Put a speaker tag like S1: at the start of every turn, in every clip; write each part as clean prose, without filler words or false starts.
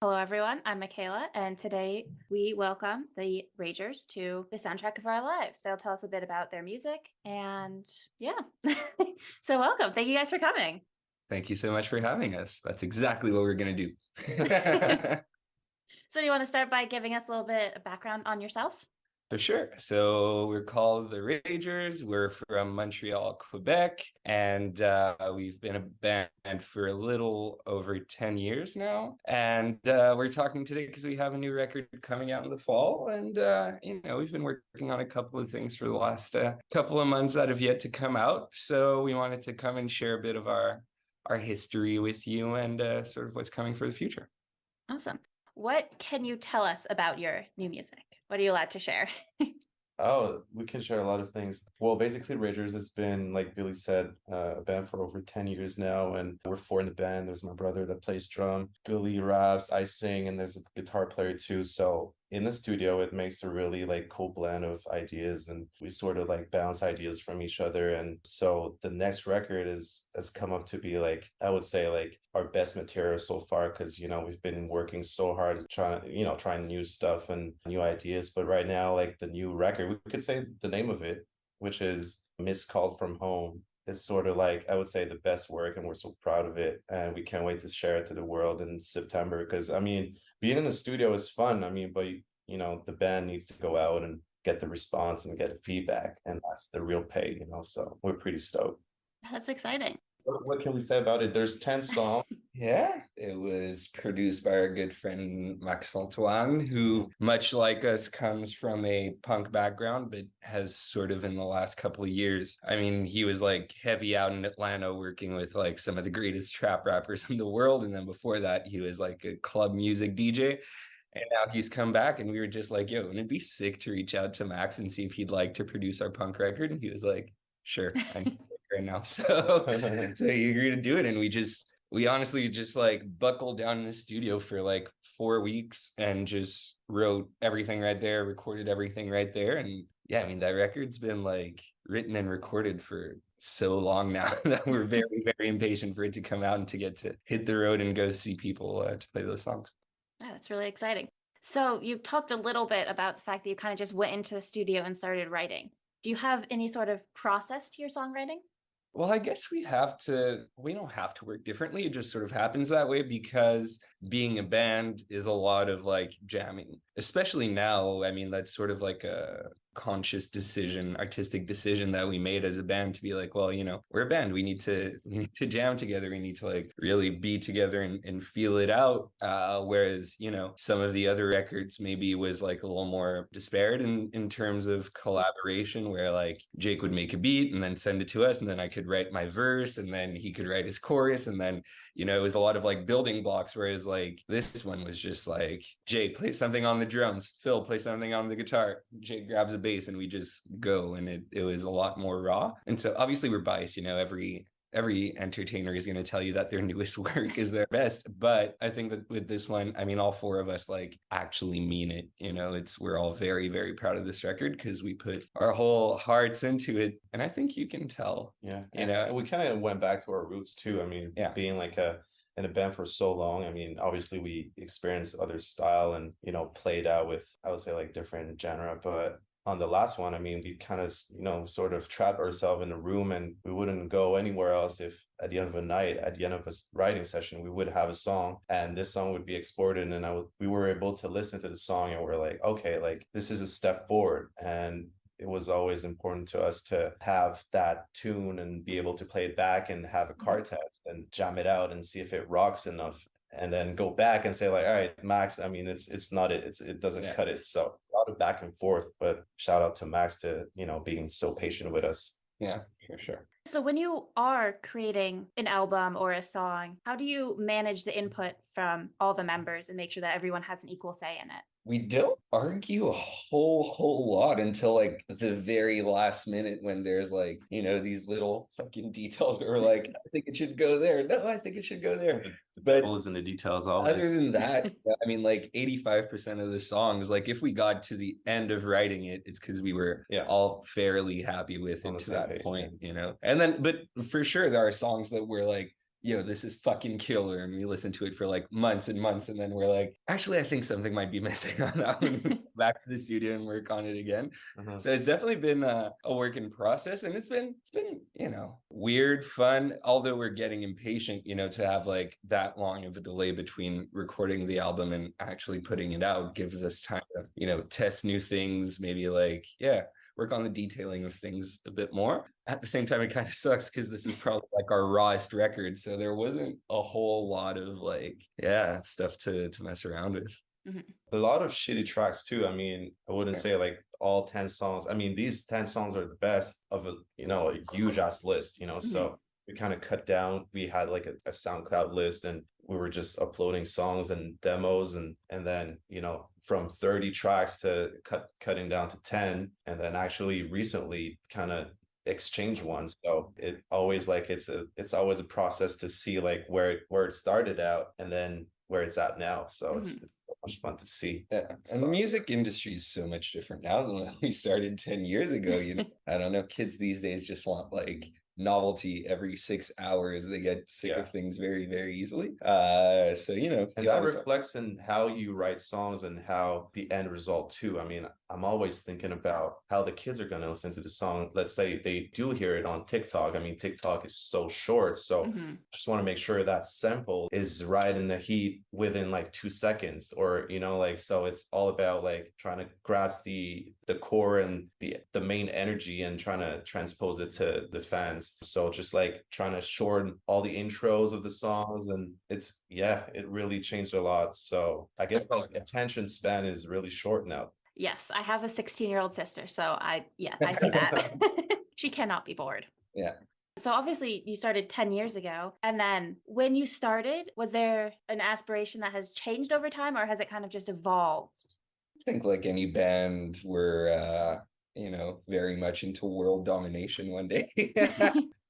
S1: Hello, everyone. I'm Mackayla, and today we welcome the Ragers to the soundtrack of our lives. They'll tell us a bit about their music, and yeah. So, welcome. Thank you guys for coming.
S2: Thank you so much for having us. That's exactly what we're going to do.
S1: So, do you want to start by giving us a little bit of background on yourself?
S2: For sure. So we're called the Ragers. We're from Montreal, Quebec, and we've been a band for a little over 10 years now. And we're talking today because we have a new record coming out in the fall. And, we've been working on a couple of things for the last couple of months that have yet to come out. So we wanted to come and share a bit of our history with you and sort of what's coming for the future.
S1: Awesome. What can you tell us about your new music? What are you allowed to share?
S3: Oh, we can share a lot of things. Well, basically, Ragers has been, like Billy said, a band for over 10 years now, and we're four in the band. There's my brother that plays drum, Billy raps, I sing, and there's a guitar player too. So in the studio, it makes a really cool blend of ideas, and we sort of bounce ideas from each other. And so the next record has come up to be I would say our best material so far, because we've been working so hard trying new stuff and new ideas. But right now, the new record, we could say the name of it, which is Miss Called From Home, is sort of I would say the best work, and we're so proud of it, and we can't wait to share it to the world in September. Because being in the studio is fun, but the band needs to go out and get the response and get the feedback, and that's the real pay, so we're pretty stoked.
S1: That's exciting.
S3: What can we say about it? There's 10 songs.
S2: Yeah, it was produced by our good friend Max Antoine, who, much like us, comes from a punk background, but has sort of in the last couple of years, he was heavy out in Atlanta working with some of the greatest trap rappers in the world. And then before that, he was a club music DJ. And now he's come back, and we were just like, yo, wouldn't it be sick to reach out to Max and see if he'd like to produce our punk record? And he was like, sure, I'm right now. So he agreed to do it. And we honestly just buckled down in the studio for 4 weeks and just wrote everything right there, recorded everything right there. And yeah, that record's been written and recorded for so long now that we're very, very impatient for it to come out and to get to hit the road and go see people to play those songs.
S1: Yeah, that's really exciting. So you talked a little bit about the fact that you kind of just went into the studio and started writing. Do you have any sort of process to your songwriting?
S2: Well, I guess we don't have to work differently. It just sort of happens that way because being a band is a lot of jamming, especially now. That's sort of a conscious decision, artistic decision that we made as a band to be we're a band. We need to jam together. We need to really be together and feel it out. Whereas, some of the other records maybe was a little more disparate in terms of collaboration, where Jake would make a beat and then send it to us, and then I could write my verse, and then he could write his chorus, and then it was a lot of building blocks, whereas this one was just Jay, play something on the drums, Phil, play something on the guitar, Jay grabs a bass, and we just go, and it was a lot more raw. And so obviously we're biased, every entertainer is going to tell you that their newest work is their best, but I think that with this one, all four of us actually mean it. We're all very, very proud of this record because we put our whole hearts into it, and I think you can tell.
S3: Yeah, and we kind of went back to our roots too. Being in a band for so long, obviously we experienced other style and played out with, I would say, different genre, but on the last one, we kind of, sort of trapped ourselves in a room, and we wouldn't go anywhere else if at the end of a night, at the end of a writing session, we would have a song, and this song would be exported, and we were able to listen to the song, and we're okay, this is a step forward. And it was always important to us to have that tune and be able to play it back and have a car test and jam it out and see if it rocks enough, and then go back and say all right, Max, it's not it doesn't cut it. So a lot of back and forth, but shout out to Max to being so patient with us.
S2: Yeah, for sure.
S1: So when you are creating an album or a song, how do you manage the input from all the members and make sure that everyone has an equal say in it?
S2: We don't argue a whole lot until the very last minute, when there's these little fucking details where we're I think it should go there. No, I think it should go there.
S3: The devil is in the details always.
S2: Other than that, 85% of the songs, if we got to the end of writing it, it's because we were all fairly happy with it to that point, And then, but for sure, there are songs that we're yo, this is fucking killer. And we listen to it for like months and months. And then we're like, actually, I think something might be missing on that one. Back to the studio and work on it again. So it's definitely been a work in process. And it's been, you know, weird, fun, although we're getting impatient, you know, to have like that long of a delay between recording the album and actually putting it out gives us time to, you know, test new things, maybe like, yeah, work on the detailing of things a bit more. At the same time, it kind of sucks because this is probably like our rawest record. So there wasn't a whole lot of like, yeah, stuff to mess around with.
S3: A lot of shitty tracks too. I mean, I wouldn't say like all 10 songs. I mean, these 10 songs are the best of a, you know, a huge ass list, you know. So we kind of cut down. We had like a SoundCloud list and we were just uploading songs and demos and then, you know, from 30 tracks to cutting down to 10, and then actually recently kind of exchange one. So it always like it's always a process to see like where it started out and then where it's at now. So it's so much fun to see.
S2: Yeah. And the music industry is so much different now than when we started 10 years ago. You know, I don't know, kids these days just want like novelty every 6 hours. They get sick of things very, very easily. So, you know,
S3: and that reflects in how you write songs and how the end result too. I mean, I'm always thinking about how the kids are going to listen to the song. Let's say they do hear it on TikTok. I mean, TikTok is so short. So just want to make sure that sample is right in the heat within like 2 seconds, or, you know, like, so it's all about like trying to grasp the core and the main energy and trying to transpose it to the fans. So just like trying to shorten all the intros of the songs, and it's, yeah, it really changed a lot. So I guess like attention span is really short now.
S1: Yes, I have a 16-year-old sister, so I see that. She cannot be bored.
S2: Yeah.
S1: So obviously you started 10 years ago, and then when you started, was there an aspiration that has changed over time, or has it kind of just evolved?
S2: I think like any band, we're you know, very much into world domination one day.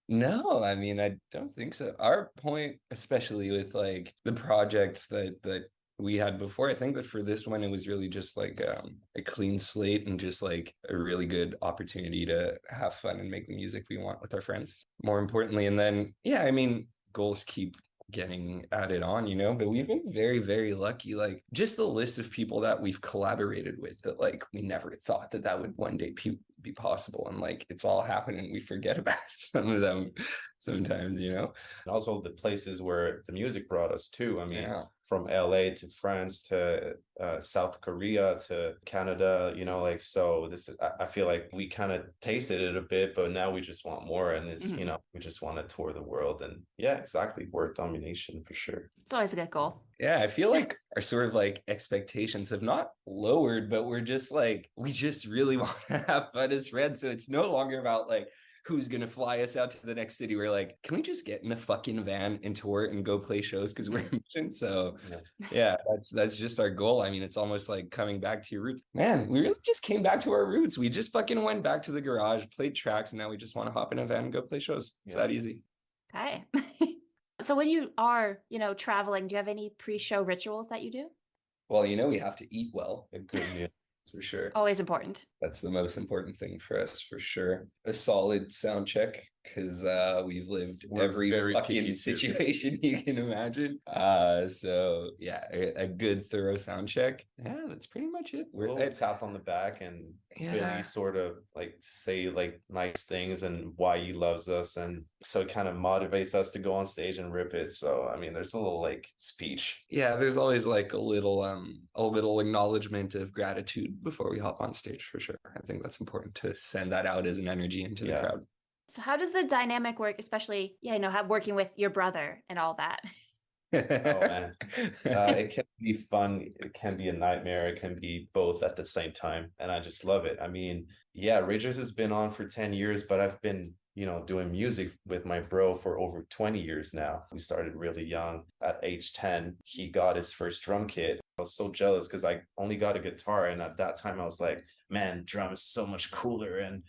S2: No, I mean, I don't think so. Our point, especially with like the projects that we had before, I think that for this one, it was really just like a clean slate and just like a really good opportunity to have fun and make the music we want with our friends, more importantly. And then, yeah, I mean, goals keep getting added on, you know, but we've been very, very lucky. Like just the list of people that we've collaborated with that like we never thought that would one day be possible, and like it's all happening. We forget about some of them sometimes, you know.
S3: And also the places where the music brought us to. I mean, from LA to France to South Korea to Canada, you know, like, so this is, I feel like we kind of tasted it a bit, but now we just want more, and it's, you know, we just want to tour the world. And yeah, exactly, world domination for sure.
S1: It's always a good goal.
S2: Yeah, I feel like our sort of like expectations have not lowered, but we're just like, we just really want to have fun as friends. So it's no longer about like who's gonna fly us out to the next city. We're like, can we just get in a fucking van and tour and go play shows because we're in mission? So yeah, that's just our goal. I mean, it's almost like coming back to your roots. Man, we really just came back to our roots. We just fucking went back to the garage, played tracks, and now we just want to hop in a van and go play shows. It's that easy.
S1: Okay. So when you are, you know, traveling, do you have any pre-show rituals that you do?
S2: Well, you know, we have to eat well.
S3: A good meal.
S2: For sure.
S1: Always important.
S2: That's the most important thing for us, for sure. A solid sound check, because we've lived every fucking situation you can imagine. So yeah, a good thorough sound check. Yeah, that's pretty much it.
S3: We'll tap on the back and Billy sort of like say like nice things and why he loves us, and so it kind of motivates us to go on stage and rip it. So I mean, there's a little like speech.
S2: Yeah, there's always like a little acknowledgement of gratitude before we hop on stage, for sure. I think that's important to send that out as an energy into the crowd.
S1: So how does the dynamic work, especially, working with your brother and all that?
S3: Oh man, it can be fun. It can be a nightmare. It can be both at the same time. And I just love it. I mean, yeah, Ragers has been on for 10 years, but I've been, doing music with my bro for over 20 years now. We started really young. At age 10, he got his first drum kit. I was so jealous because I only got a guitar. And at that time I was like, man, drum is so much cooler. And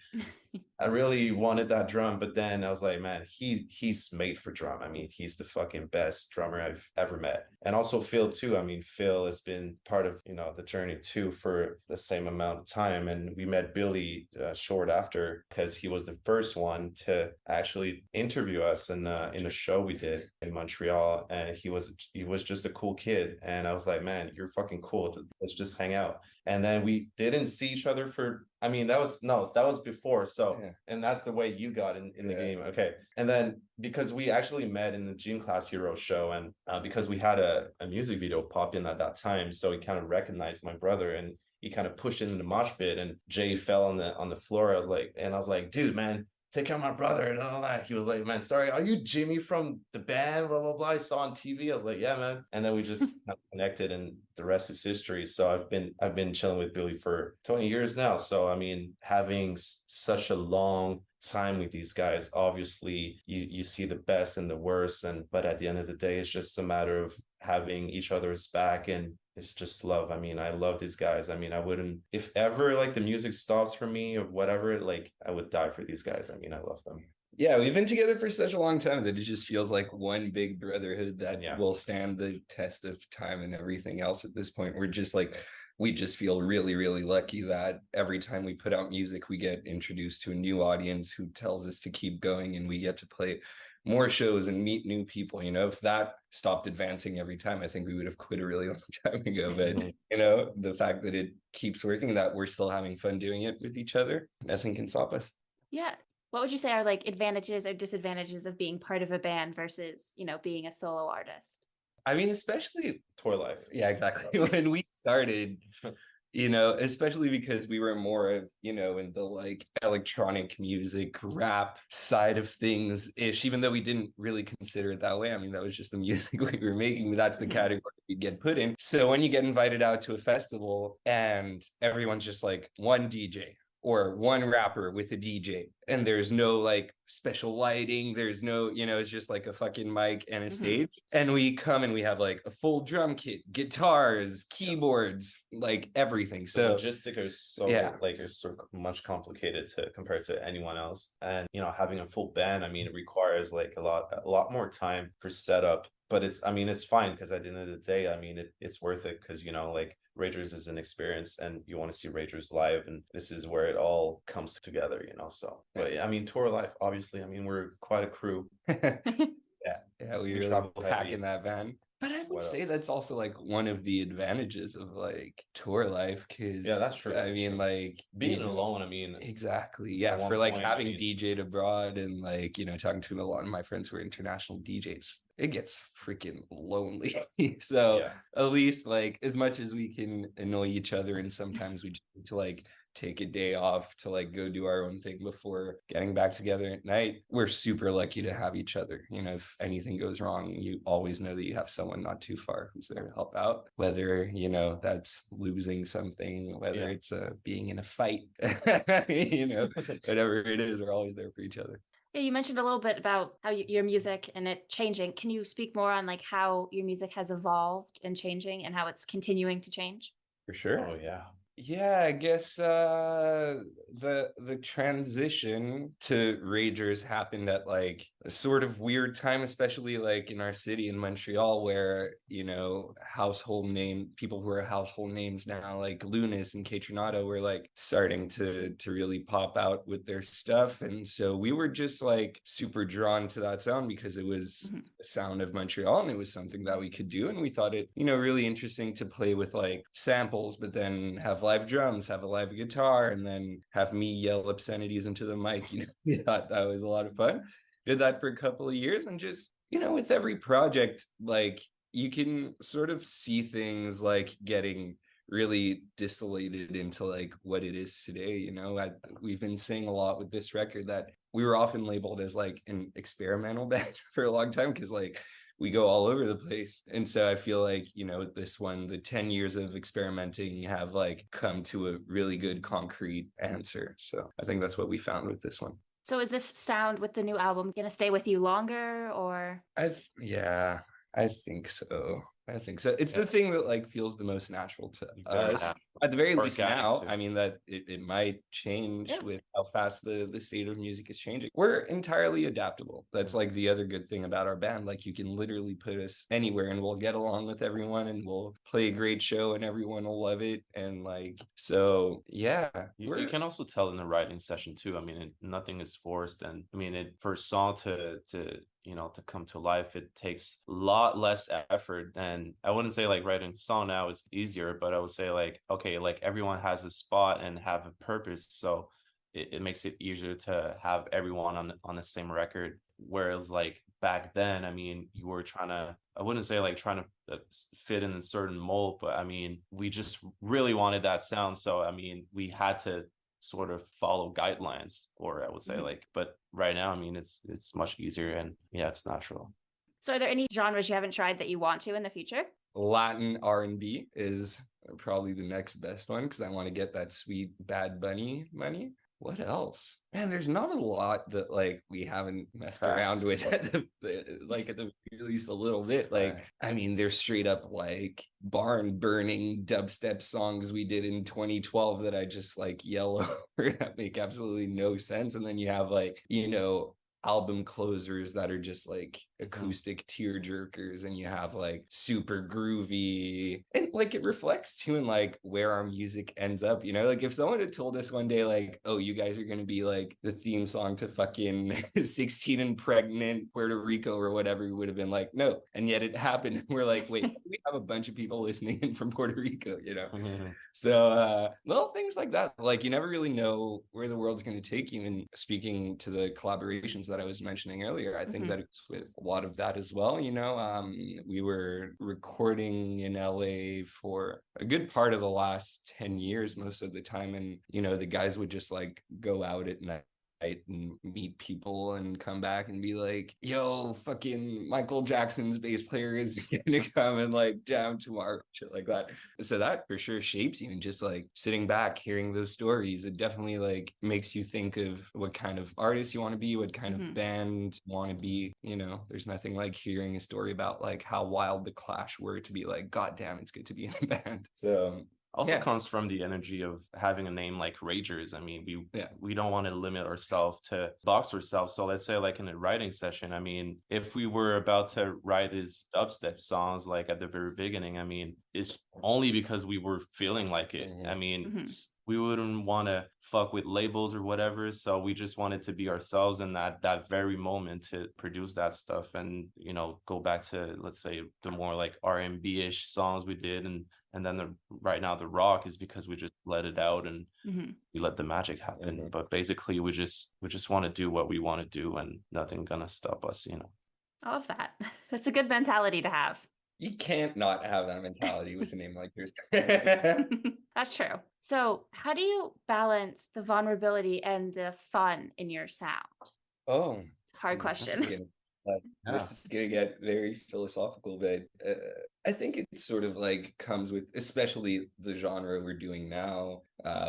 S3: I really wanted that drum, but then I was like, man, he's made for drum. I mean, he's the fucking best drummer I've ever met. And also Phil too. I mean, Phil has been part of, you know, the journey too for the same amount of time. And we met Billy short after, because he was the first one to actually interview us in a show we did in Montreal. And he was just a cool kid. And I was like, man, you're fucking cool. Let's just hang out. And then we didn't see each other for, I mean, that was before. So, and that's the way you got in the game. Okay. And then because we actually met in the Gym Class Hero show, and because we had a music video pop in at that time, so he kind of recognized my brother, and he kind of pushed into the mosh pit, and Jay fell on the floor. I was like, dude, man, take care of my brother and all that. He was like, man, sorry, are you Jimmy from the band? Blah, blah, blah. I saw on TV. I was like, yeah, man. And then we just connected, and the rest is history. So I've been chilling with Billy for 20 years now. So, I mean, having such a long time with these guys, obviously you see the best and the worst. But at the end of the day, it's just a matter of having each other's back, and it's just love. I mean, I love these guys. I mean, I wouldn't, if ever like the music stops for me or whatever, like I would die for these guys. I mean, I love them.
S2: Yeah, we've been together for such a long time that it just feels like one big brotherhood that will stand the test of time and everything else at this point. We're just like, we just feel really, really lucky that every time we put out music, we get introduced to a new audience who tells us to keep going, and we get to play more shows and meet new people. You know, if that stopped advancing every time, I think we would have quit a really long time ago. But you know, the fact that it keeps working, that we're still having fun doing it with each other, nothing can stop us.
S1: Yeah. What would you say are like advantages or disadvantages of being part of a band versus, you know, being a solo artist?
S2: I mean, especially
S3: tour life.
S2: Yeah, exactly. When we started, you know, especially because we were more of, you know, in the like electronic music rap side of things ish, even though we didn't really consider it that way. I mean, that was just the music we were making, but that's the category we get put in. So when you get invited out to a festival and everyone's just like one DJ or one rapper with a DJ, and there's no like special lighting, there's no, you know, it's just like a fucking mic and a stage. And we come and we have like a full drum kit, guitars, keyboards, like everything. So
S3: logistic are so like are so much complicated to compared to anyone else. And you know, having a full band, I mean, it requires like a lot more time for setup. But it's, I mean, it's fine, because at the end of the day, I mean, it's worth it, because, you know, like Ragers is an experience, and you want to see Ragers live, and this is where it all comes together, you know. So, but I mean, tour life, obviously, I mean, we're quite a crew.
S2: Yeah, we really pack in that van. But I would say that's also like one of the advantages of like tour life, because
S3: that's true.
S2: I mean, like
S3: being alone, I mean,
S2: exactly, yeah, for like having DJ'd abroad and like, you know, talking to a lot of my friends who are international DJs, it gets freaking lonely. So at least like as much as we can annoy each other, and sometimes we just need to like take a day off to like go do our own thing before getting back together at night, we're super lucky to have each other. You know, if anything goes wrong, you always know that you have someone not too far who's there to help out, whether, you know, that's losing something, whether it's being in a fight, you know, whatever it is, we're always there for each other.
S1: Yeah, you mentioned a little bit about how your music and it changing. Can you speak more on like how your music has evolved and changing, and how it's continuing to change?
S2: For sure.
S3: Oh yeah.
S2: Yeah, I guess the transition to Ragers happened at like a sort of weird time, especially like in our city in Montreal, where, you know, people who are household names now, like Lunas and Kaytranada, were like starting to really pop out with their stuff. And so we were just like super drawn to that sound, because it was the sound of Montreal, and it was something that we could do. And we thought it, you know, really interesting to play with like samples, but then have live drums, have a live guitar, and then have me yell obscenities into the mic. You know, we thought that was a lot of fun. Did that for a couple of years, and just, you know, with every project, like you can sort of see things like getting really distillated into like what it is today. You know, we've been saying a lot with this record that we were often labeled as like an experimental band for a long time, because like we go all over the place. And so I feel like, you know, this one, the 10 years of experimenting have like come to a really good concrete answer. So I think that's what we found with this one.
S1: So is this sound with the new album going to stay with you longer, or?
S2: Yeah, I think so. It's the thing that like feels the most natural to
S4: Very
S2: us. At the very least
S4: organic
S2: now,
S4: too.
S2: I mean that it might change
S1: Yeah.
S2: with how fast the state of music is changing. We're entirely adaptable. That's like the other good thing about our band. Like you can literally put us anywhere and we'll get along with everyone and we'll play a great show and everyone will love it. And like, so yeah.
S4: You can also tell in the writing session too. I mean, nothing is forced, and I mean, for a song to to come to life, it takes a lot less effort. And I wouldn't say like writing a song now is easier, but I would say like, okay, like everyone has a spot and have a purpose, so it makes it easier to have everyone on the same record. Whereas like back then, I mean, you were I wouldn't say like trying to fit in a certain mold, but I mean, we just really wanted that sound. So, I mean, we had to sort of follow guidelines, or I would say like, but right now, I mean, it's much easier and yeah, it's natural.
S1: So are there any genres you haven't tried that you want to in the future?
S2: Latin R&B is probably the next best one because I want to get that sweet Bad Bunny money. What else? Man, there's not a lot that like we haven't messed around with at the very least a little bit. Like, I mean, there's straight up like barn burning dubstep songs we did in 2012 that I just like yell over that make absolutely no sense. And then you have like, album closers that are just like acoustic tear jerkers, and you have like super groovy, and like it reflects too in like where our music ends up, like if someone had told us one day like, oh, you guys are going to be like the theme song to fucking 16 and Pregnant Puerto Rico or whatever, we would have been like, no. And yet it happened. We're like, wait, we have a bunch of people listening in from Puerto Rico, So little things like that, like you never really know where the world's going to take you. And speaking to the collaborations that I was mentioning earlier, I think that it's with a lot of that as well. We were recording in LA for a good part of the last 10 years most of the time, and the guys would just like go out at night and meet people and come back and be like, yo, fucking Michael Jackson's bass player is gonna come and like jam tomorrow, shit like that. So that for sure shapes you, and just like sitting back hearing those stories, it definitely like makes you think of what kind of artist you want to be, what kind of band you want to be. There's nothing like hearing a story about like how wild the Clash were to be like, god damn, it's good to be in a band. So
S4: also comes from the energy of having a name like Ragers. I mean, we don't want to limit ourselves to box ourselves. So let's say like in a writing session, I mean, if we were about to write these dubstep songs like at the very beginning, I mean, it's only because we were feeling like it. I mean, we wouldn't want to fuck with labels or whatever. So we just wanted to be ourselves in that very moment to produce that stuff, and, go back to, let's say, the more like R&B-ish songs we did. And then right now the rock is because we just let it out and we let the magic happen. But basically we just want to do what we want to do, and nothing gonna stop us,
S1: I love that. That's a good mentality to have.
S2: You can't not have that mentality with a name like yours.
S1: That's true. So how do you balance the vulnerability and the fun in your sound?
S2: Oh,
S1: hard question.
S2: This is gonna get very philosophical, but I think it sort of like comes with, especially the genre we're doing now,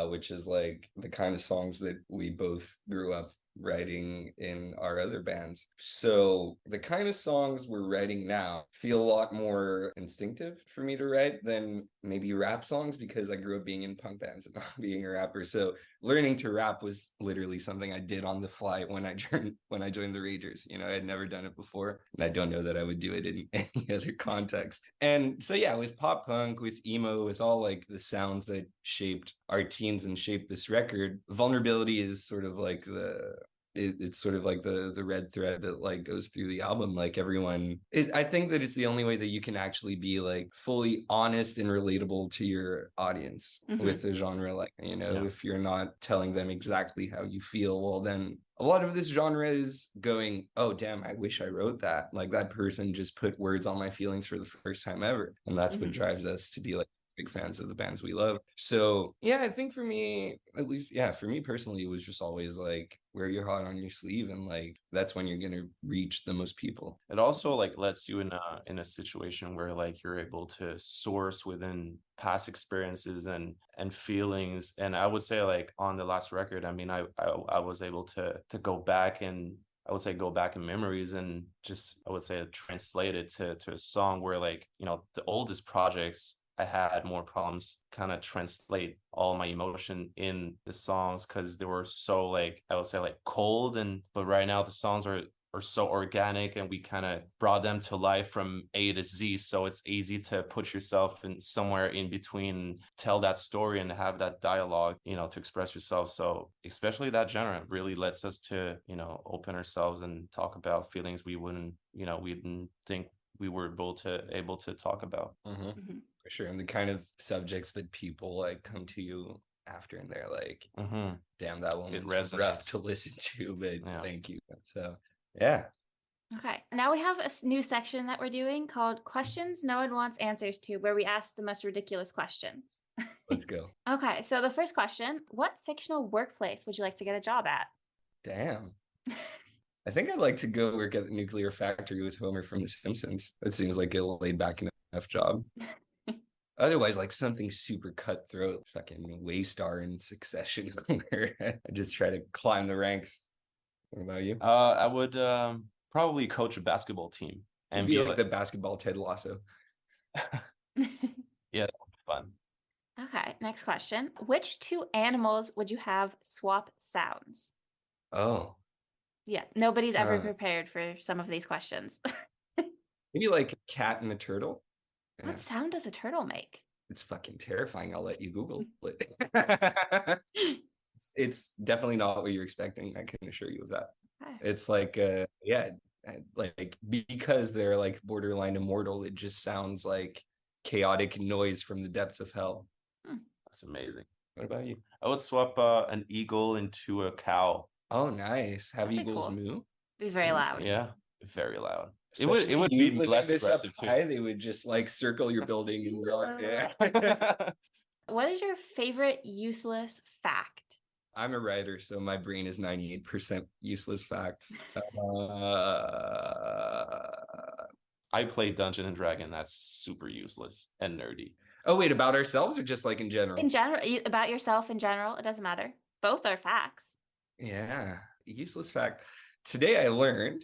S2: which is like the kind of songs that we both grew up writing in our other bands. So the kind of songs we're writing now feel a lot more instinctive for me to write than maybe rap songs, because I grew up being in punk bands and not being a rapper. So learning to rap was literally something I did on the fly when I joined the Ragers. I had never done it before, and I don't know that I would do it in any other context. And so yeah, with pop punk, with emo, with all like the sounds that shaped our teens and shaped this record, vulnerability is sort of like it's sort of like the red thread that like goes through the album. Like everyone, I think that it's the only way that you can actually be like fully honest and relatable to your audience with the genre. Like, if you're not telling them exactly how you feel, well, then a lot of this genre is going, oh, damn, I wish I wrote that. Like that person just put words on my feelings for the first time ever. And that's what drives us to be like big fans of the bands we love. So yeah, I think for me, at least, for me personally, it was just always like, wear your heart on your sleeve, and like that's when you're gonna reach the most people.
S4: It also like lets you in a situation where like you're able to source within past experiences and feelings. And I would say like on the last record, I mean, I was able to go back and I would say go back in memories and just, I would say, translate it to a song where, like, you know, the oldest projects I had more problems kind of translate all my emotion in the songs because they were so, like, I would say, like, cold. And but right now the songs are so organic, and we kind of brought them to life from A to Z, so it's easy to put yourself in somewhere in between, tell that story and have that dialogue, you know, to express yourself. So especially that genre really lets us to, you know, open ourselves and talk about feelings we didn't think we were able to talk about.
S2: For sure. And the kind of subjects that people like come to you after, and they're like, damn, that one was rough to listen to, but thank you. So yeah.
S1: Okay. Now we have a new section that we're doing called Questions No One Wants Answers To, where we ask the most ridiculous questions.
S2: Let's go.
S1: Okay. So the first question, what fictional workplace would you like to get a job at?
S2: Damn. I think I'd like to go work at the nuclear factory with Homer from The Simpsons. It seems like a laid back enough job. Otherwise, like something super cutthroat, fucking Waystar in Succession, where I just try to climb the ranks. What about you?
S4: I would probably coach a basketball team and
S2: be like the basketball Ted Lasso.
S4: Yeah, that would be fun.
S1: Okay, next question. Which two animals would you have swap sounds?
S2: Oh.
S1: Yeah, nobody's ever prepared for some of these questions.
S2: Maybe like a cat and a turtle.
S1: What sound does a turtle make?
S2: It's fucking terrifying. I'll let you Google it. It's definitely not what you're expecting. I can assure you of that. Okay. It's like, like because they're like borderline immortal, it just sounds like chaotic noise from the depths of hell.
S4: That's amazing.
S2: What about you?
S4: I would swap an eagle into a cow.
S2: Oh, nice. Have eagles moo?
S1: Be very loud.
S4: Yeah, very loud.
S2: Especially
S4: it would be less aggressive too.
S2: They would just like circle your building and rock. Yeah.
S1: What is your favorite useless fact?
S2: I'm a writer, so my brain is 98% useless facts.
S4: I play Dungeon and Dragon. That's super useless and nerdy.
S2: Oh, wait, about ourselves or just like in general?
S1: In general, about yourself in general. It doesn't matter. Both are facts.
S2: Yeah, useless fact. Today I learned,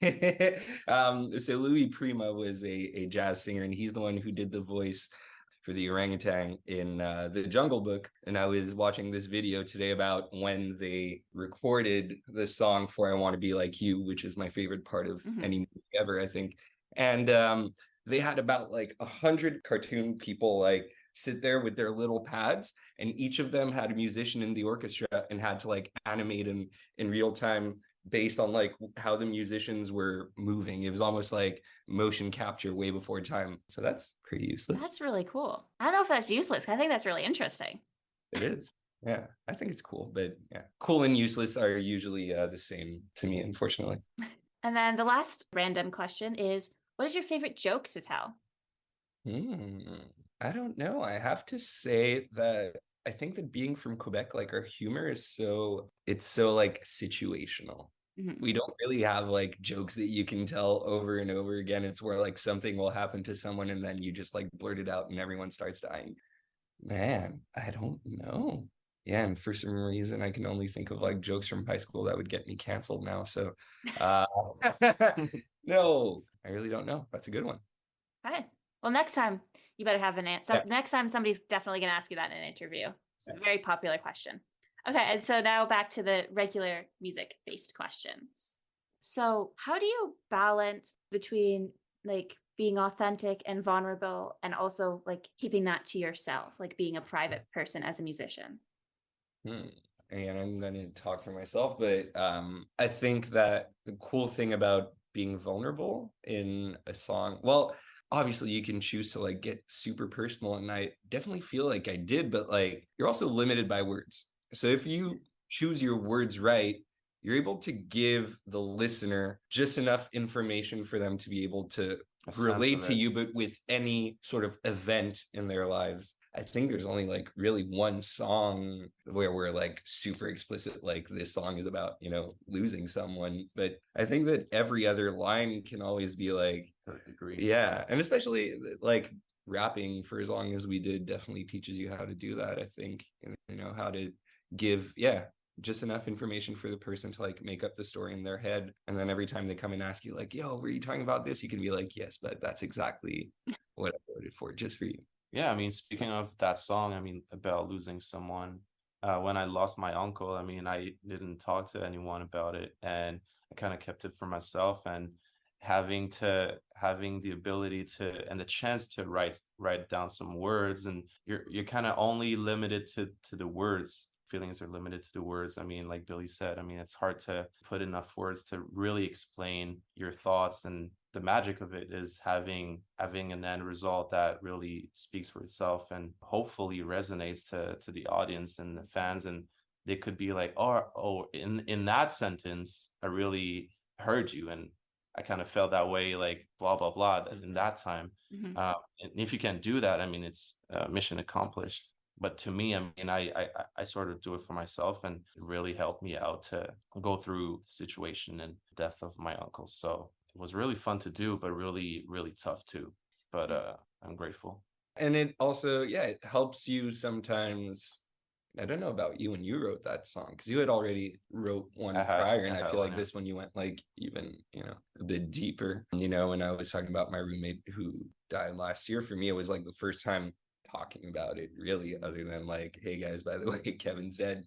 S2: so Louis Prima was a jazz singer, and he's the one who did the voice for the orangutan in the Jungle Book. And I was watching this video today about when they recorded the song for I Want to Be Like You, which is my favorite part of any movie ever, I think. And they had about like 100 cartoon people like sit there with their little pads, and each of them had a musician in the orchestra and had to like animate him in real time based on like how the musicians were moving. It was almost like motion capture way before time. So that's pretty useless.
S1: That's really cool. I don't know if that's useless. I think that's really interesting.
S2: It is. Yeah, I think it's cool. But yeah, cool and useless are usually the same to me, unfortunately.
S1: And then the last random question is, what is your favorite joke to tell?
S2: I don't know. I have to say that I think that being from Quebec, like our humor is so like situational. We don't really have like jokes that you can tell over and over again. It's where like something will happen to someone and then you just like blurt it out and everyone starts dying. Man, I don't know. Yeah, and for some reason I can only think of like jokes from high school that would get me canceled now. So no, I really don't know. That's a good one.
S1: Okay. Well, next time you better have an answer. Yeah. Next time somebody's definitely going to ask you that in an interview. It's a very popular question. Okay, and so now back to the regular music-based questions. So how do you balance between like being authentic and vulnerable and also like keeping that to yourself, like being a private person as a musician?
S2: And I'm going to talk for myself, but I think that the cool thing about being vulnerable in a song, well, obviously you can choose to like get super personal, and I definitely feel like I did, but like you're also limited by words. So if you choose your words right, you're able to give the listener just enough information for them to be able to relate to you, but with any sort of event in their lives. I think there's only like really one song where we're like super explicit, like this song is about, you know, losing someone. But I think that every other line can always be like, yeah. And especially like rapping for as long as we did definitely teaches you how to do that. I think, you know, how to give just enough information for the person to like make up the story in their head. And then every time they come and ask you like, yo, were you talking about this? You can be like, yes, but that's exactly what I voted for, just for you.
S4: Yeah, I mean, speaking of that song, I mean, about losing someone, when I lost my uncle, I mean, I didn't talk to anyone about it, and I kind of kept it for myself. And having the ability to and the chance to write down some words, and you're kind of only limited to the words. Feelings are limited to the words. I mean, like Billy said, I mean, it's hard to put enough words to really explain your thoughts, and the magic of it is having an end result that really speaks for itself and hopefully resonates to the audience and the fans. And they could be like, oh, in that sentence, I really heard you, and I kind of felt that way, like blah blah blah, in that time. And if you can do that, I mean, it's mission accomplished. But to me, I mean, I sort of do it for myself, and it really helped me out to go through the situation and death of my uncle. So it was really fun to do, but really, really tough too. But I'm grateful.
S2: And it also, yeah, it helps you sometimes. I don't know about you when you wrote that song, because you had already wrote one prior, and I feel like this one you went like even, a bit deeper. When I was talking about my roommate who died last year, for me, it was like the first time talking about it really, other than like, hey guys, by the way, Kevin's dead,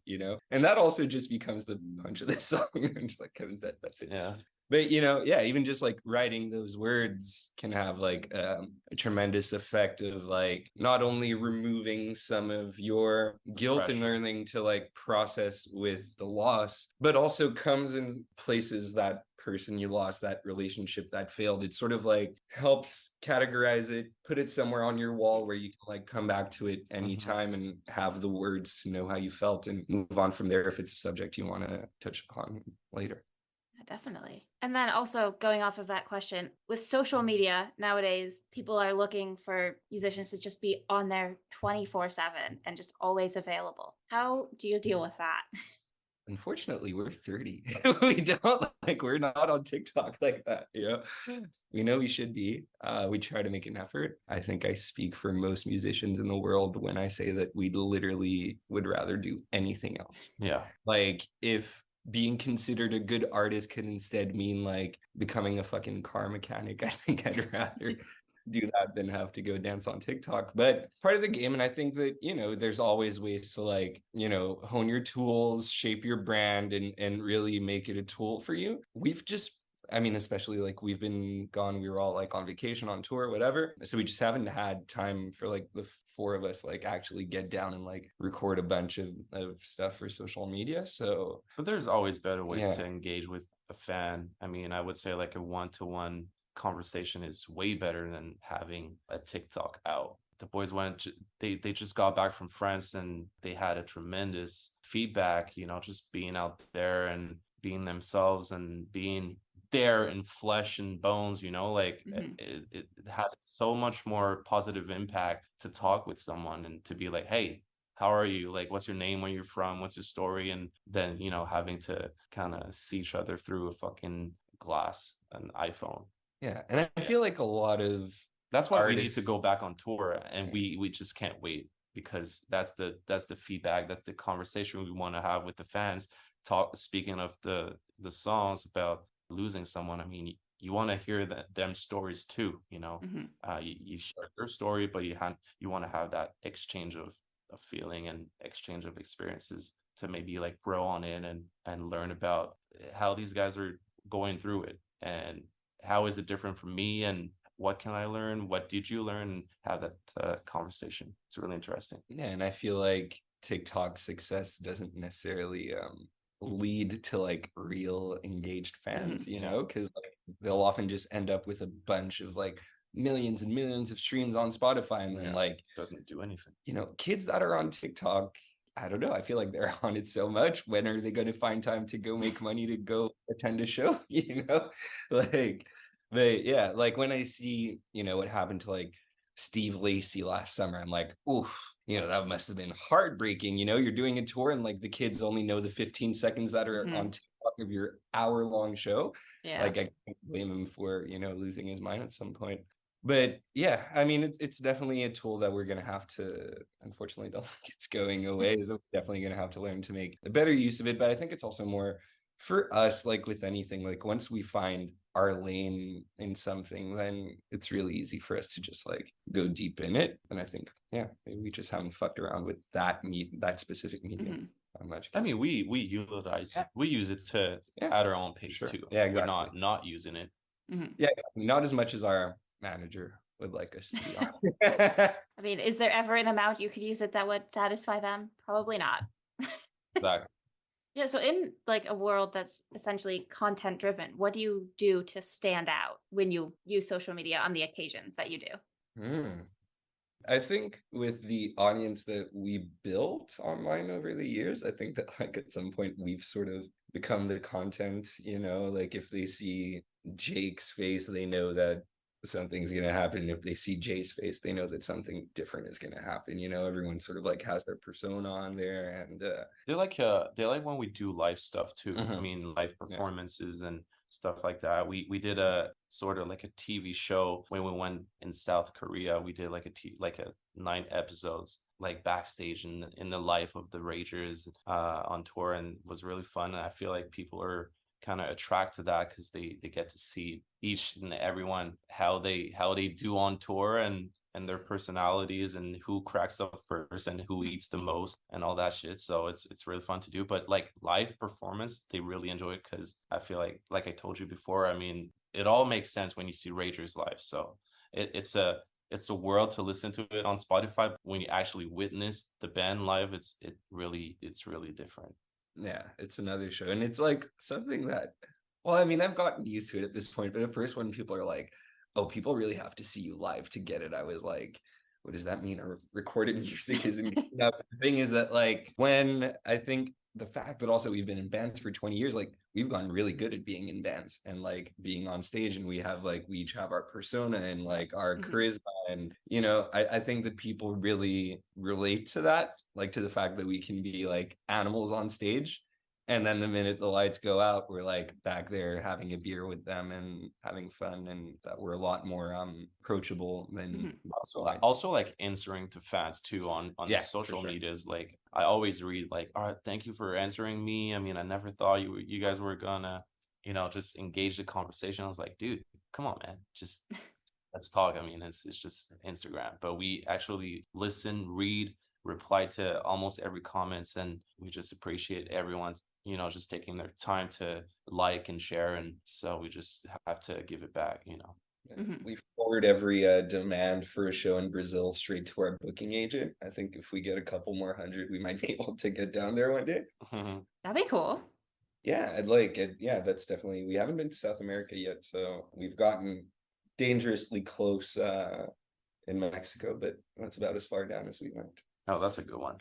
S2: and that also just becomes the punch of this song. I'm just like, Kevin's dead, that's it.
S4: Yeah.
S2: But even just like writing those words can have like a tremendous effect of like not only removing some of your guilt and learning to like process with the loss, but also comes in places that person you lost, that relationship that failed. It sort of like helps categorize it, put it somewhere on your wall where you can like come back to it anytime and have the words to know how you felt and move on from there if it's a subject you want to touch upon later.
S1: Definitely. And then also going off of that question, with social media nowadays, people are looking for musicians to just be on there 24/7 and just always available. How do you deal with that?
S2: Unfortunately, we're 30. We're not on TikTok like that. We know we should be. We try to make an effort. I think I speak for most musicians in the world when I say that we literally would rather do anything else.
S4: Yeah.
S2: Like if being considered a good artist could instead mean like becoming a fucking car mechanic, I think I'd rather do that than have to go dance on TikTok. But part of the game, and I think that there's always ways to like hone your tools, shape your brand, and really make it a tool for you. We've just, I mean, especially like we've been gone, we were all like on vacation, on tour, whatever, so we just haven't had time for like the four of us like actually get down and like record a bunch of stuff for social media. So
S4: but there's always better ways to engage with a fan. I mean, I would say like a one-to-one conversation is way better than having a TikTok out. The boys they just got back from France, and they had a tremendous feedback, just being out there and being themselves and being there in flesh and bones, it has so much more positive impact to talk with someone and to be like, hey, how are you? Like, what's your name? Where you're from? What's your story? And then, having to kind of see each other through a fucking glass, an iPhone.
S2: Yeah. And I feel like a lot of
S4: that's why we need to go back on tour, and we just can't wait, because that's the feedback, that's the conversation we want to have with the fans. Speaking of the songs about losing someone, I mean, you want to hear them stories too, you share your story, but you want to have that exchange of feeling and exchange of experiences to maybe like grow on in and learn about how these guys are going through it, and how is it different from me, and what can I learn, what did you learn, and have that conversation. It's really interesting.
S2: Yeah, and I feel like TikTok success doesn't necessarily lead to like real engaged fans, because like they'll often just end up with a bunch of like millions and millions of streams on Spotify, and then like
S4: doesn't do anything.
S2: Kids that are on TikTok, I don't know, I feel like they're on it so much. When are they going to find time to go make money to go attend a show? Like like when I see what happened to like Steve Lacy last summer, I'm like, oof, that must have been heartbreaking. You're doing a tour and like the kids only know the 15 seconds that are on TikTok of your hour-long show. Like I can't blame him for losing his mind at some point. But yeah, I mean, it's definitely a tool that we're gonna have to, unfortunately, don't think it's going away. So we're definitely gonna have to learn to make a better use of it. But I think it's also more for us, like with anything, like once we find our lane in something, then it's really easy for us to just like go deep in it. And I think, yeah, maybe we just haven't fucked around with that specific medium much.
S4: I mean, we utilize we use it to at our own pace too.
S2: Yeah, exactly.
S4: We're not using it.
S2: Yeah, not as much as our manager would like us to be on.
S1: I mean, is there ever an amount you could use it that would satisfy them? Probably not.
S4: Exactly.
S1: Yeah, so in like a world that's essentially content driven, what do you do to stand out when you use social media on the occasions that you do?
S2: I think with the audience that we built online over the years, I think that like at some point we've sort of become the content, you know, like if they see Jake's face, they know that something's going to happen. If they see Jay's face, they know that something different is going to happen. You know, everyone sort of like has their persona on there, and
S4: they like when we do live stuff too. I mean, live performances and stuff like that. We did a sort of like a TV show when we went in South Korea. We did like a 9 episodes like backstage in the life of the Ragers on tour, and it was really fun. And I feel like people are kind of attracted to that because they get to see each and everyone how they do on tour and their personalities and who cracks up first and who eats the most and all that shit. So it's really fun to do. But like live performance, they really enjoy it because I feel like I told you before, I mean, it all makes sense when you see Ragers live. So it's a world to listen to it on Spotify. When you actually witness the band live, it's really different.
S2: Yeah, it's another show. And it's like something that, well, I mean, I've gotten used to it at this point, but at first when people are like, oh, people really have to see you live to get it, I was like, what does that mean? Our recorded music isn't good enough. The thing is that like when I think the fact that also we've been in bands for 20 years, like we've gotten really good at being in bands and like being on stage, and we each have our persona and like our charisma, and you know, I think that people really relate to that, like to the fact that we can be like animals on stage, and then the minute the lights go out, we're like back there having a beer with them and having fun, and that we're a lot more approachable than
S4: also like answering to fans too on the social medias. Like I always read like, all right, thank you for answering me. I mean, I never thought you guys were gonna, you know, just engage the conversation. I was like, dude, come on, man, just let's talk. I mean, it's just Instagram, but we actually listen, read, reply to almost every comments, and we just appreciate everyone, you know, just taking their time to like and share, and so we just have to give it back, you know.
S2: We forward every demand for a show in Brazil straight to our booking agent. I think if we get a couple more hundred, we might be able to get down there one day.
S1: That'd be cool.
S2: Yeah, I'd like it. Yeah, that's definitely, we haven't been to South America yet, so we've gotten dangerously close in Mexico, but that's about as far down as we went.
S4: Oh, that's a good one.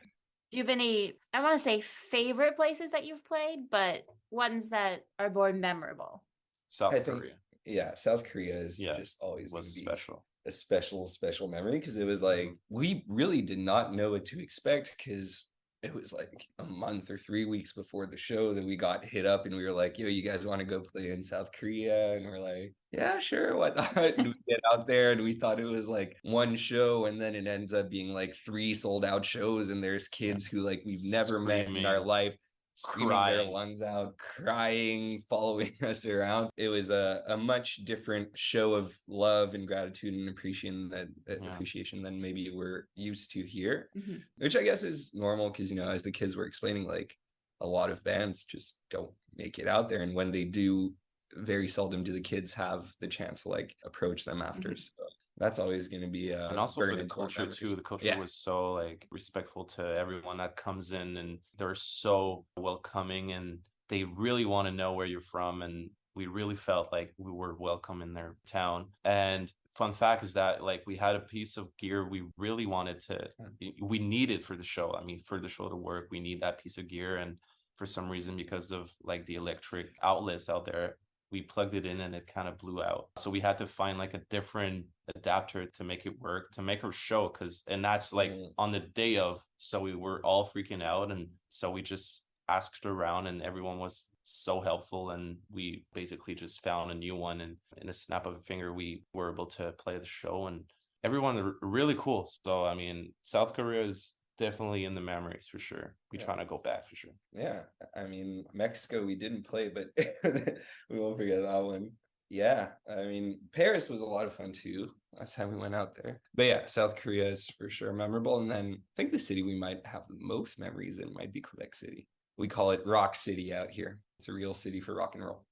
S1: Do you have any, I want to say favorite places that you've played, but ones that are more memorable?
S4: South Korea.
S2: Yeah, South Korea is just always
S4: was special.
S2: A special memory, because it was like we really did not know what to expect, because it was like a month or 3 weeks before the show that we got hit up and we were like, yo, you guys want to go play in South Korea? And we're like, yeah, sure, what not? And we get out there and we thought it was like one show, and then it ends up being like 3 sold out shows, and there's kids who like we've never met in our life screaming their lungs out, crying, following us around. It was a much different show of love and gratitude and appreciation than maybe we're used to here, which I guess is normal because, you know, as the kids were explaining, like a lot of bands just don't make it out there, and when they do, very seldom do the kids have the chance to like approach them after. So that's always going to be
S4: and also for the culture too. The culture was so like respectful to everyone that comes in, and they're so welcoming, and they really want to know where you're from, and we really felt like we were welcome in their town. And fun fact is that like we had a piece of gear we really wanted to, we needed for the show. I mean, for the show to work, we need that piece of gear, and for some reason, because of like the electric outlets out there, we plugged it in and it kind of blew out. So we had to find like a different adapter to make it work, to make our show. And that's like on the day of, so we were all freaking out. And so we just asked around and everyone was so helpful, and we basically just found a new one, and in a snap of a finger we were able to play the show, and everyone really cool. So I mean, South Korea is definitely in the memories for sure. We trying to go back for sure.
S2: Yeah, I mean, Mexico we didn't play, but we won't forget that one. Yeah, I mean, Paris was a lot of fun too. Last time we went out there. But yeah, South Korea is for sure memorable. And then I think the city we might have the most memories in might be Quebec City. We call it Rock City out here. It's a real city for rock and roll.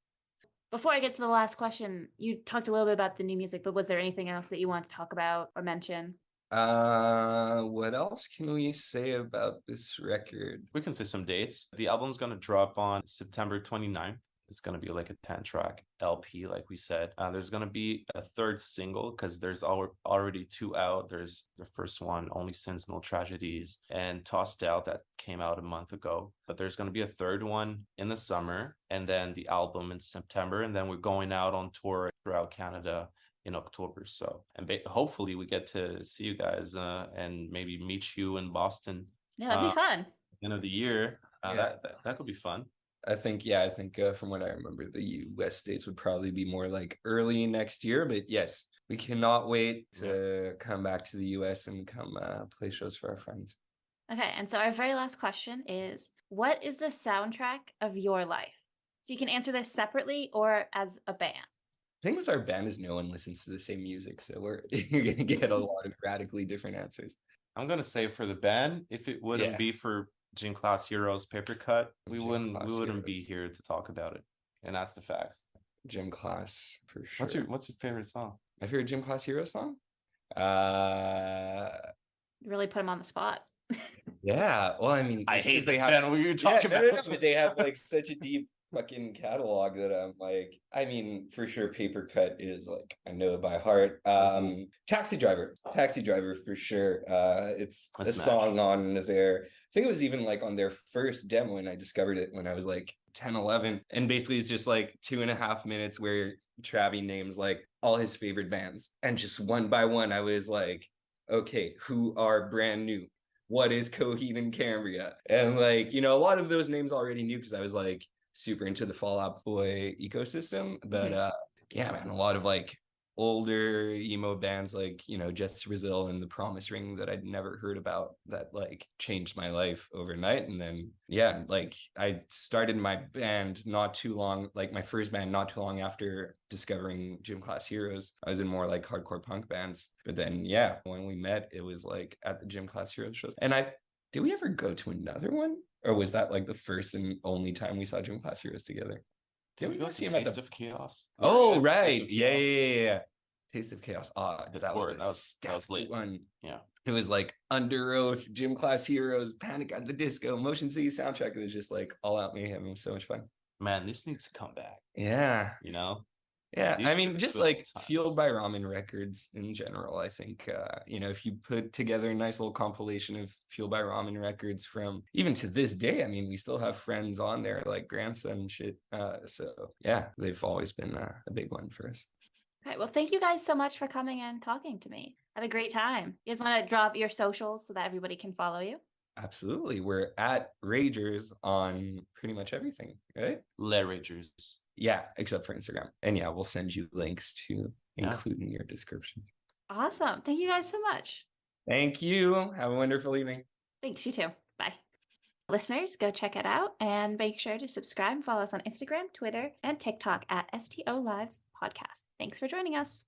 S1: Before I get to the last question, you talked a little bit about the new music, but was there anything else that you want to talk about or mention?
S2: What else can we say about this record?
S4: We can say some dates. The album's going to drop on September 29th. It's going to be like a 10-track LP, like we said. There's going to be a third single because there's already 2 out. There's the first one, Only Sins, No Tragedies, and Tossed Out, that came out a month ago. But there's going to be a third one in the summer, and then the album in September. And then we're going out on tour throughout Canada in October. So, and hopefully we get to see you guys and maybe meet you in Boston.
S1: Yeah, that'd be fun.
S4: End of the year. That could be fun.
S2: I think from what I remember, the US dates would probably be more like early next year. But yes, we cannot wait to come back to the US and come play shows for our friends.
S1: Okay, and so our very last question is, what is the soundtrack of your life? So you can answer this separately or as a band.
S2: The thing with our band is no one listens to the same music, so you're gonna get a lot of radically different answers.
S4: I'm gonna say for the band, if it wouldn't be for Gym Class Heroes Paper Cut, we wouldn't be here to talk about it. And that's the facts.
S2: Gym Class for sure.
S4: What's your favorite song?
S2: My favorite Gym Class Hero song?
S1: Really put him on the spot.
S2: Yeah. Well, I mean,
S4: I hate this band. What are you talking about?
S2: But they have like such a deep fucking catalog that I'm like, I mean, for sure Paper Cut is like, I know it by heart. Taxi Driver for sure. It's a song on their, I think it was even like on their first demo, and I discovered it when I was like 10, 11. And basically it's just like 2.5 minutes where Travi names like all his favorite bands, and just one by one I was like, okay, who are brand new? What is Coheed and Cambria? And like, you know, a lot of those names already knew because I was like super into the Fall Out Boy ecosystem. But yeah, man, a lot of like older emo bands like, you know, Jets to Brazil and The Promise Ring that I'd never heard about, that like changed my life overnight. And then yeah, like I started my band not too long, like my first band not too long after discovering Gym Class Heroes. I was in more like hardcore punk bands. But then yeah, when we met, it was like at the Gym Class Heroes shows. And did we ever go to another one? Or was that like the first and only time we saw Gym Class Heroes together?
S4: Did we go see him at Taste of Chaos?
S2: Oh, right. Yeah. Taste of Chaos. That was late
S4: one. Yeah.
S2: It was like Under Oath, Gym Class Heroes, Panic at the Disco, Motion City soundtrack. It was just like all out mayhem. It was so much fun.
S4: Man, this needs to come back.
S2: Yeah.
S4: You know?
S2: Yeah, I mean, just like Fueled by Ramen records in general, I think, you know, if you put together a nice little compilation of Fueled by Ramen records from even to this day, I mean, we still have friends on there like Grandson and shit. So yeah, they've always been a big one for us.
S1: All right. Well, thank you guys so much for coming and talking to me. I had a great time. You guys want to drop your socials so that everybody can follow you?
S2: Absolutely. We're at Ragers on pretty much everything, right?
S4: Le Ragers.
S2: Yeah, except for Instagram. And yeah, we'll send you links to include in your descriptions.
S1: Awesome. Thank you guys so much.
S2: Thank you. Have a wonderful evening.
S1: Thanks, you too. Bye. Listeners, go check it out and make sure to subscribe and follow us on Instagram, Twitter, and TikTok at STO Lives Podcast. Thanks for joining us.